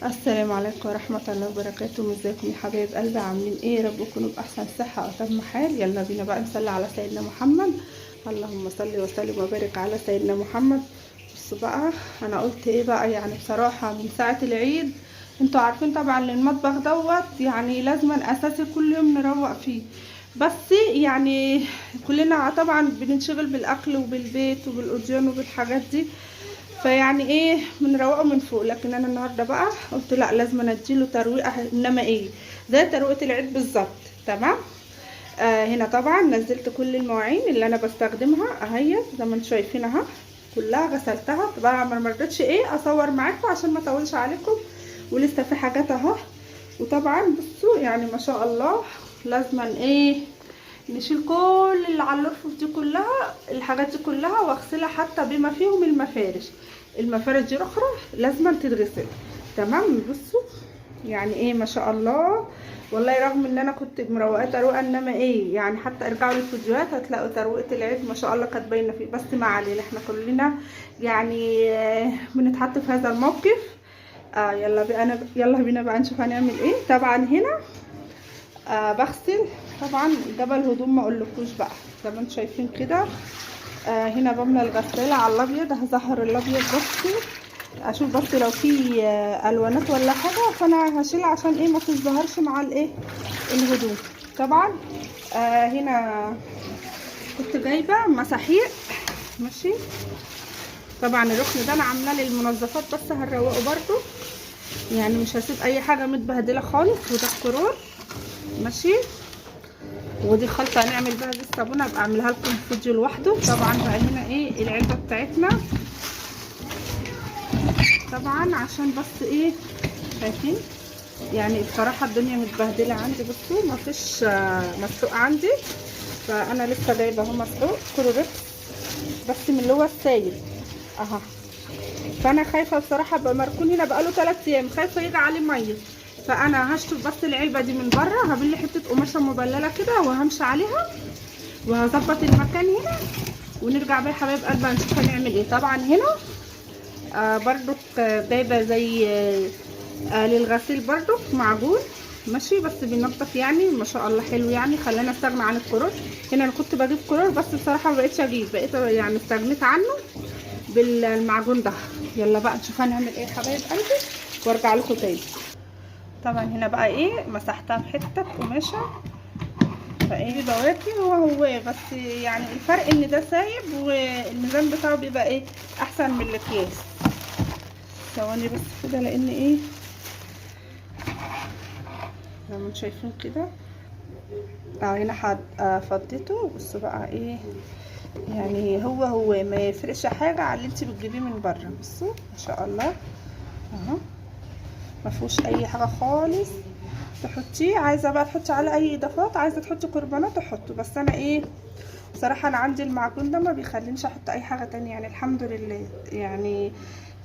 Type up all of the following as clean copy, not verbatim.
السلام عليكم ورحمة الله وبركاته. ازيكم يا حبايب قلبي؟ عاملين ايه؟ يا رب تكونوا بأحسن صحة وأتم حال. يلا بينا بقى نصلي على سيدنا محمد. اللهم صل وسلم وبارك على سيدنا محمد. بصوا بقى، انا قلت ايه بقى، يعني بصراحة من ساعة العيد انتوا عارفين طبعا المطبخ دوت يعني لازما اساسي كل يوم نروق فيه. بس يعني كلنا طبعا بننشغل بالاكل وبالبيت وبالاوديان وبالحاجات دي، فيعني ايه بنروقه من فوق. لكن انا النهارده بقى قلت لا، لازم اديله ترويقه، انما ايه زي ترويقه العيد بالظبط. تمام. هنا طبعا نزلت كل المواعين اللي انا بستخدمها اهي زي ما انتم شايفين اهي، كلها غسلتها. طبعا ما رضيتش ايه اصور معاكم عشان ما اطولش عليكم، ولسه في حاجات اهو. وطبعا بصوا يعني ما شاء الله لازما ايه نشيل كل اللي على الرفوف دي كلها، الحاجات دي كلها، واغسلها حتى بما فيهم المفارش. المفارش دي اخرى لازم تتغسل. تمام. بصوا يعني ايه ما شاء الله، والله رغم ان انا كنت مروقه تروقه، انما ايه يعني حتى ارجعوا للفيديوهات هتلاقوا تروقه العيد ما شاء الله كانت باينه فيه. بس ما علينا، احنا كلنا يعني بنتحط في هذا الموقف. يلا بينا بقى نشوف هنعمل ايه. طبعا هنا بغسل طبعا جبل هدوم، ما اقولكوش بقى زي ما انتم شايفين كده. هنا بملى الغساله على الابيض، هظهر الابيض بس اشوف بس لو في الوانات ولا حاجه، فانا هشيلها عشان ايه ما تظهرش مع الايه الهدوم. طبعا هنا كنت جايبه مساحيق. ماشي. طبعا الركن ده انا عاملاه للمنظفات بس هنروقه برده، يعني مش هسيب اي حاجه متبهدله خالص. وده الكرور. ماشي. ودي خلطه هنعمل بيها بالصابونه، ابقى اعملها لكم فيديو لوحده. طبعا بقى هنا ايه العلبه بتاعتنا، طبعا عشان بس ايه شايفين يعني بصراحه الدنيا متبهدله عندي. بصوا مفيش مسحوق عندي، فانا لسه جايبه اهو مسحوق كروركس بس من اللي هو السايل اهو. فانا خايفه بصراحه بقى مركون هنا بقاله 3 ايام، خايفه يجي عليه ميه، فانا هشطف بس العلبه دي من بره، هبل حته قماشه مبلله كده وهمشي عليها وهظبط المكان هنا، ونرجع بقى يا حبايب قلبي نشوف هنعمل ايه. طبعا هنا برضو جايبه زي للغسيل برضو معجون. ماشي. بس بينضف يعني ما شاء الله حلو، يعني خلاني استغنى عن الكرور. هنا انا كنت بجيب كرور بس بصراحه ما بقتش اجيب، بقيت يعني استغنيت عنه بالمعجون ده. يلا بقى نشوف هنعمل ايه يا حبايب قلبي وارجع لكم تاني. طبعا هنا بقى ايه مسحتها بحته قماشه، فايه بواكي هو بس يعني الفرق ان ده سايب والميزان بتاعه بيبقى ايه احسن من الاكياس. ثواني بس كده لان ايه زي ما انتم شايفين كده. هنا فضيته. بصوا بقى ايه يعني هو ما يفرقش حاجه على اللي انت بتجيبيه من بره. بصوا ما شاء الله اهو، ما فيهوش اي حاجه خالص تحطيه. عايزه بقى تحطي على اي اضافات، عايزه تحطي كربونات تحطه، بس انا ايه بصراحه انا عندي المعجون ده ما بيخلينيش احط اي حاجه تانية، يعني الحمد لله. يعني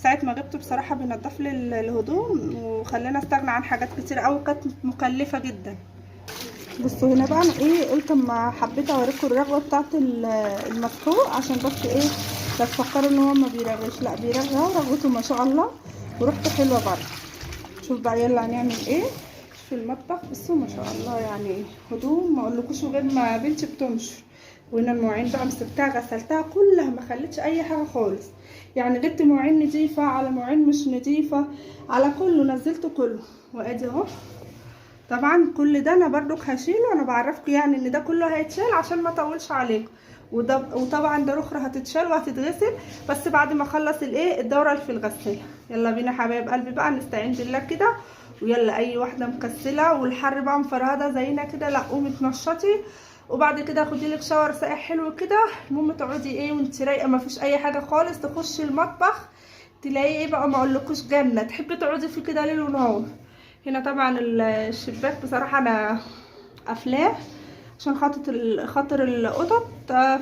ساعه ما جبته بصراحه بينضف لي الهدوم وخلاني استغنى عن حاجات كتير قوي كانت مكلفه جدا. بصوا هنا بقى انا ايه قلت اما حبيت اوريكم الرغوه بتاعت المسحوق عشان بس ايه تفكروا ان هو ما بيرغش، لا بيرغى رغوته ما شاء الله وريحته حلوه برضه. شوف بقى يلا هنعمل ايه في المطبخ. بصوا ما شاء الله يعني هدوم ما اقولكوش غير ما بنتي بتنشر. وهنا المواعين بقى مسكتها غسلتها كلها، ما خليتش اي حاجه خالص، يعني جبت مواعين نضيفه على مواعين مش نضيفه على كله نزلته كله. وادي اهو. طبعا كل ده انا برضك هشيله، انا بعرفكم يعني ان ده كله هيتشال عشان ما اطولش عليكم. وطبعا ده الاخرى هتتشال وهتتغسل بس بعد ما اخلص الايه الدوره اللي في الغساله. يلا بينا حبايب قلبي بقى نستعين بالله كده. ويلا اي واحده مكسله والحر بقى مفرهده زينا كده، لا قومي اتنشطي وبعد كده خدي لك شاور ساقع حلو كده. المهم تقعدي ايه وانت رايقه ما فيش اي حاجه خالص، تخشي المطبخ تلاقي ايه بقى ما اقولكوش جنه، تحبي تقعدي فيه كده ليل ونهار. هنا طبعا الشباك بصراحه انا قافلاه عشان خاطر القطط،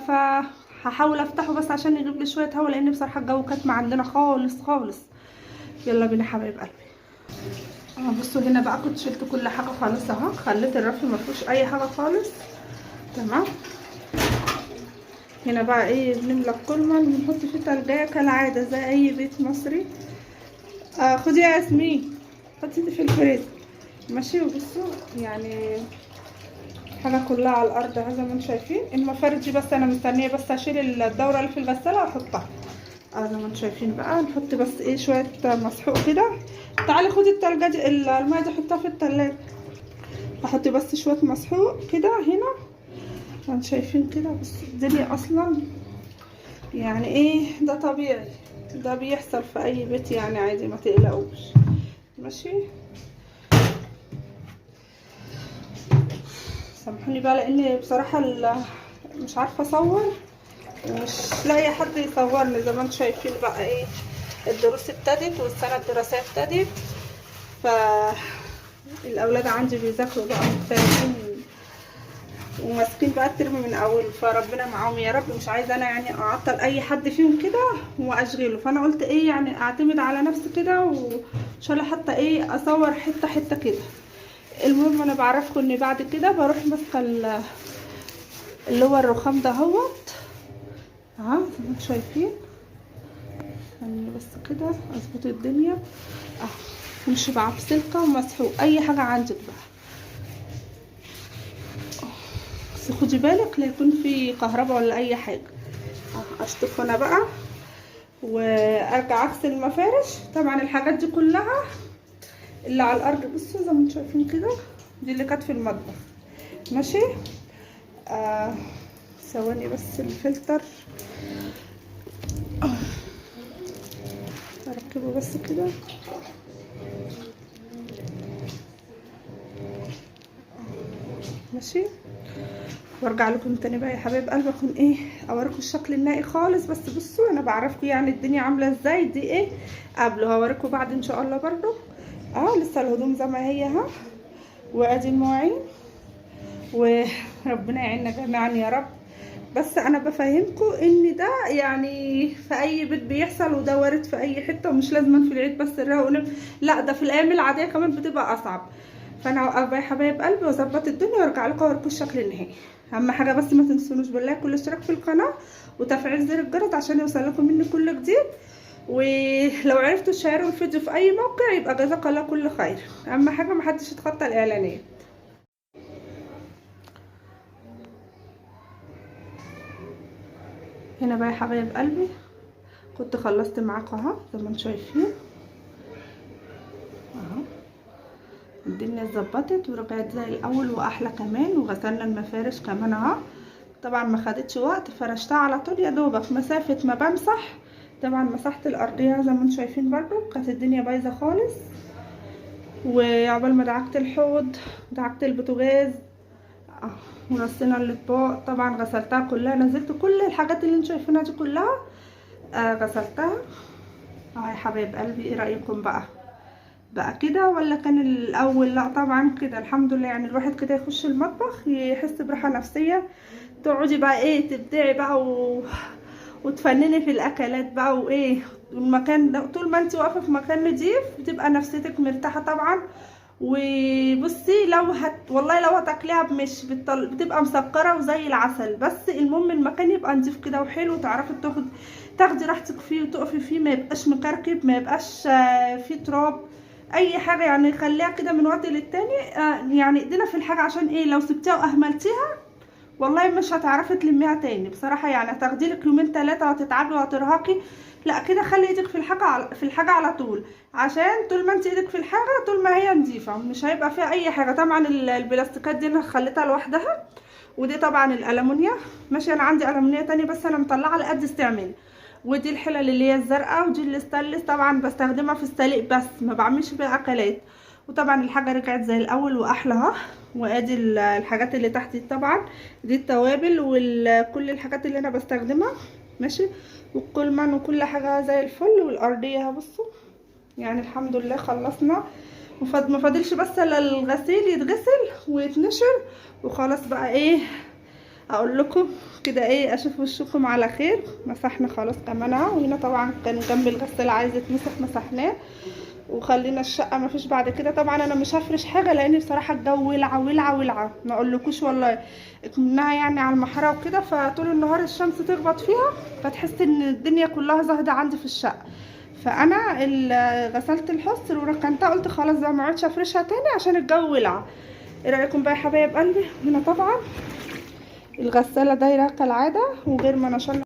فهحاول افتحه بس عشان يجيب لي شويه هوا، لان بصراحه الجو كاتم عندنا خالص خالص. يلا بينا حبايب قلبي. بصوا هنا بقى كنت شلت كل حاجه خالص اهو، خليت الرف ما فيهوش اي حاجه خالص. تمام. هنا بقى ايه بنملى الكولمن ونحط فيه تلجايه كالعاده زي اي بيت مصري. خدي يا ياسمين. حطي دي في الفريزر ماشي. وبصوا يعني حاجه كلها على الارض اهي زي ما انتم شايفين. المفارش دي بس انا مستنيه بس اشيل الدوره اللي في الغساله واحطها زي ما انتم شايفين. بقى نحط بس ايه شويه مسحوق كده. تعالي خدي التلجه دي الميه دي حطها في التلاجة. هحط بس شويه مسحوق كده هنا انتم شايفين كده. بس الدنيا اصلا يعني ايه ده طبيعي، ده بيحصل في اي بيت يعني عادي ما تقلقوش ماشي. سامحوني بقى لان بصراحه مش عارفه اصور ومش لاقي حد يصورني. زي ما انتم شايفين بقى ايه الدروس ابتدت والسنه الدراسيه ابتدت، فالاولاد عندي بيذاكروا بقى مختلفين وماسكين بقى الترم من اول، فربنا معاهم يا رب. مش عايزه انا يعني اعطل اي حد فيهم كده واشغله، فانا قلت ايه يعني اعتمد على نفسي كده وان شاء الله حتى ايه اصور حته حته كده. المهم انا بعرفكم ان بعد كده بروح ماسكه اللي هو الرخام ده اهوت زي ما انتم شايفين. يعني بس كده اظبط الدنيا امشي بقى بسلكه ومسحوق اي حاجه عندك بقى. بس خدي بالك لا يكون في كهرباء ولا اي حاجه. اشطف انا بقى وارجع اغسل المفارش. طبعا الحاجات دي كلها اللي على الارض بصوا زي ما انتم شايفين كده دي اللي كانت في المطبخ ماشي. ثواني بس الفلتر اركبه بس كده ماشي. وارجع لكم تاني بقى يا حبايب قلبي اكون ايه اوريكم الشكل النهائي خالص. بس بصوا انا بعرفكم يعني الدنيا عامله ازاي. دي ايه قبل هوريكم بعد ان شاء الله برضو. لسه الهدوم زي ما هي وادي المواعين وربنا يعيننا جميعا يا رب. بس انا بفهمكم ان ده يعني في اي بيت بيحصل وده وارد في اي حته ومش لازم في العيد بس الرهق لا ده في الايام العاديه كمان بتبقى اصعب. فانا اوقف بقى يا حبايب قلبي واظبط الدنيا وارجع لكم اوريكم الشكل النهائي. اهم حاجه بس ما تنسونوش بالله كل اشتراك في القناه وتفعيل زر الجرس عشان يوصل لكم مني كل جديد. ولو عرفتوا تشيروا الفيديو في اي موقع يبقى جزاك الله كل خير. اهم حاجه ما حدش يتخطى الاعلانات. هنا بقى يا حبايب قلبي كنت خلصت معاكم زي ما انتم شايفين الدنيا اتظبطت ورجعت زي الاول واحلى كمان. وغسلنا المفارش كمان طبعا ما خدتش وقت، فرشتها على طول يا دوبك مسافه ما بمسح. طبعا مسحت الارضيه زي ما انتم شايفين برضو كانت الدنيا بايظه خالص. وعقبال ما دعكت الحوض دعكت البوتاجاز ورصينا الاطباق. طبعا غسلتها كلها نزلت كل الحاجات اللي انتم شايفينها دي كلها غسلتها يا حبايب قلبي. ايه رايكم بقى كده ولا كان الاول؟ لا طبعا كده الحمد لله. يعني الواحد كده يخش المطبخ يحس براحه نفسيه. تقعدي بقى ايه تبدعي بقى وتفنني في الاكلات بقى وايه. المكان ده طول ما انت واقفه في مكان نضيف بتبقى نفسيتك مرتاحه طبعا. وبصي والله لو هتاكليها بتبقى مسكره وزي العسل. بس المهم المكان يبقى نضيف كده وحلو تعرفي تاخدي راحتك فيه وتقفي فيه ما يبقاش مكركب ما يبقاش فيه تراب اي حاجه. يعني خليها كده من وقت للتاني يعني ايدينا في الحاجه عشان ايه لو سبتيها واهملتيها والله مش هتعرفي تلميها تاني بصراحه. يعني هتاخدي لك يومين 3 وهتتعبي وهترهقي. لا كده خلي ايدك في الحاجه على طول عشان طول ما انت ايدك في الحاجه طول ما هي نظيفه مش هيبقى فيها اي حاجه. طبعا البلاستيكات دي انا خليتها لوحدها. ودي طبعا الالومنيا ماشي. انا عندي الومنيا تانية بس انا مطلعه لقد استعمال. ودي الحلل اللي هي الزرقاء ودي الاستانلس طبعا بستخدمها في السلق بس ما بعملش بيها اكلات. وطبعا الحاجه رجعت زي الاول واحلى وادي الحاجات اللي تحت طبعا دي التوابل وكل الحاجات اللي انا بستخدمها ماشي. والكلمن وكل حاجه زي الفل. والارضيه بصوا يعني الحمد لله خلصنا. ما فاضلش بس الا الغسيل يتغسل ويتنشر وخلاص بقى ايه اقول لكم كده ايه اشوف وشكم على خير. مسحنا خلاص كمان وهنا طبعا كان جنب الغسال عايز يتمسح مسحناه وخلينا الشقه ما فيش بعد كده. طبعا انا مش هفرش حاجه لان بصراحه الجو ولعه ولعه ولعه ما اقولكوش والله منها يعني على المحاره وكده. فطول النهار الشمس تخبط فيها فتحس ان الدنيا كلها زهده عندي في الشقه. فانا غسلت الحصر وركنتها، قلت خلاص بقى ما اقعدش افرشها تاني عشان الجو ولع. ايه رايكم بقى يا حبايب قلبي؟ هنا طبعا الغساله دايره كالعاده، وغير ما نشرنا